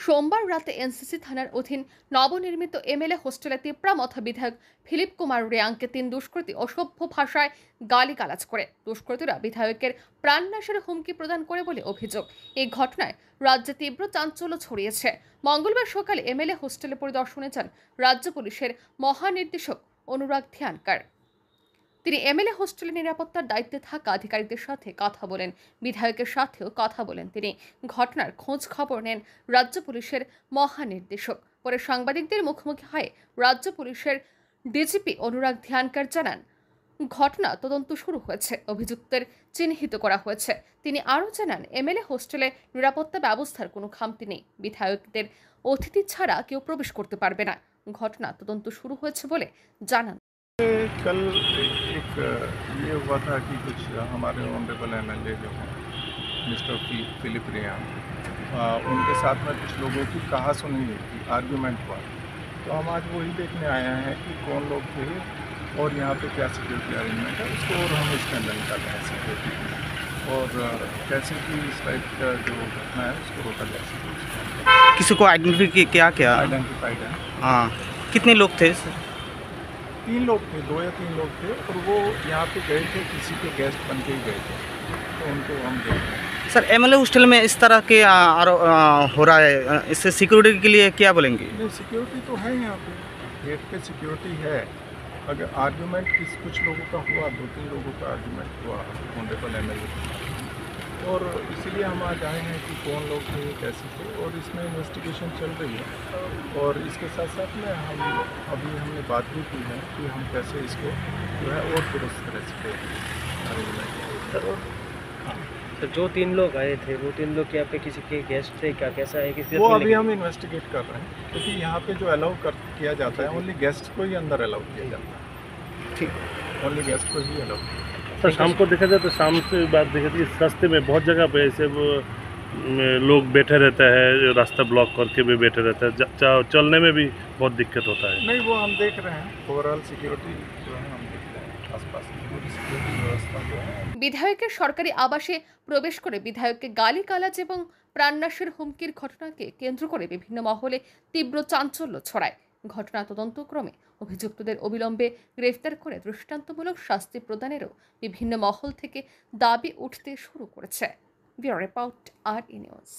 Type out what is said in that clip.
সোমবার রাতে এনসিসি থানার অধীন নবনির্মিত এমএলএ হোস্টেলে তিপ্রামথা বিধায়ক ফিলিপ কুমার রিয়াংকে 3 দুষ্কৃতী অসভ্য ভাষায় গালিগালাজ করে দুষ্কৃতীরা বিধায়কের প্রাণনাশের হুমকি প্রদান করে বলে অভিযোগ। এই ঘটনায় রাজ্যে তীব্র চাঞ্চল্য ছড়িয়েছে। মঙ্গলবার সকালে এমএলএ হোস্টেলে পরিদর্শনে যান রাজ্য পুলিশের মহানির্দেশক অনুরাগ ধ্যানকার। তিনি এমএলএ হোস্টেলে নিরাপত্তার দায়িত্বে থাকা আধিকারিকদের সাথে কথা বলেন, বিধায়কের সাথেও কথা বলেন। তিনি ঘটনার খোঁজ খবর নেন রাজ্য পুলিশের মহানির্দেশক। পরে সাংবাদিকদের মুখোমুখি হয়ে রাজ্য পুলিশের ডিজিপি অনুরাগ ধ্যানকার জানান, ঘটনা তদন্ত শুরু হয়েছে, অভিযুক্তের চিহ্নিত করা হয়েছে। তিনি আরও জানান, এমএলএ হোস্টেলে নিরাপত্তা ব্যবস্থার কোনো খামতি নেই, বিধায়কদের অতিথি ছাড়া কেউ প্রবেশ করতে পারবে না। ঘটনা তদন্ত শুরু হয়েছে বলে জানান। कल एक ये हुआ था कि कुछ हमारे ऑनरेबल एमएलए जो हैं मिस्टर फिलिप रियांग, उनके साथ में कुछ लोगों की कहासुनी हुई थी, आर्गूमेंट हुआ। तो हम आज वही देखने आए हैं कि कौन लोग थे और यहाँ पे क्या सिक्योरिटी अरेंजमेंट है उसको, और हम इसके अंदर निकाल रहे हैं सिक्योरिटी और कैसे कि इस टाइप का जो घटना है उसको रोका जा सके। किसी को आइडेंटिफाई किया क्या? आइडेंटिफाइड है। हाँ, कितने लोग थे? 3 लोग थे, 2 या 3 लोग थे और वो यहाँ पे गए थे, किसी के गेस्ट बन के ही गए थे, तो उनको हम देख रहे हैं। सर, एमएलए हॉस्टल में इस तरह के हो रहा है, इससे सिक्योरिटी के लिए क्या बोलेंगे? नहीं, सिक्योरिटी तो है यहाँ पे, गेट पे सिक्योरिटी है। अगर आर्गूमेंट कुछ लोगों का हुआ, 2-3 लोगों का आर्गूमेंट हुआ ऑनरेबल एमएलए, और इसीलिए हम आज आए हैं कि कौन लोग थे, कैसे थे, और इसमें इन्वेस्टिगेशन चल रही है। और इसके साथ साथ में हमने बात भी की है कि हम कैसे इसको जो है और दुरुस्त तरह से सर, जो 3 लोग आए थे वो 3 लोग क्या पे किसी के गेस्ट थे क्या, कैसा है? किसी वो अभी हम इन्वेस्टिगेट कर रहे हैं, क्योंकि यहाँ पे जो अलाउ किया जाता है ओनली गेस्ट को ही अंदर अलाउ किया जाता है। ठीक, ओनली गेस्ट को ही अलाउ। सर, शाम को देखा जाए तो शाम से बात देखा जाए रास्ते में बहुत जगह पे ऐसे वो लोग बैठे रहते हैं, रास्ता ब्लॉक करके भी बैठे रहते हैं, चलने में भी बहुत दिक्कत होता है। नहीं, वो हम देख रहे हैं, ओवरऑल सिक्योरिटी जो है हम देख रहे हैं, आसपास की पूरी सिक्योरिटी व्यवस्था जो है। বিধায়কের সরকারি আবাসে প্রবেশ করে বিধায়ককে গালিগালাজ এবং প্রাণনাশের হুমকির ঘটনাকে কেন্দ্র করে বিভিন্ন মহলে তীব্র চাঞ্চল্য ছড়ায়। ঘটনা তদন্তক্রমে অভিযুক্তদের অবিলম্বে গ্রেফতার করে দৃষ্টান্তমূলক শাস্তি প্রদানেরও বিভিন্ন মহল থেকে দাবি উঠতে শুরু করেছে। ব্যুরো রিপোর্ট, আর ই নিউজ।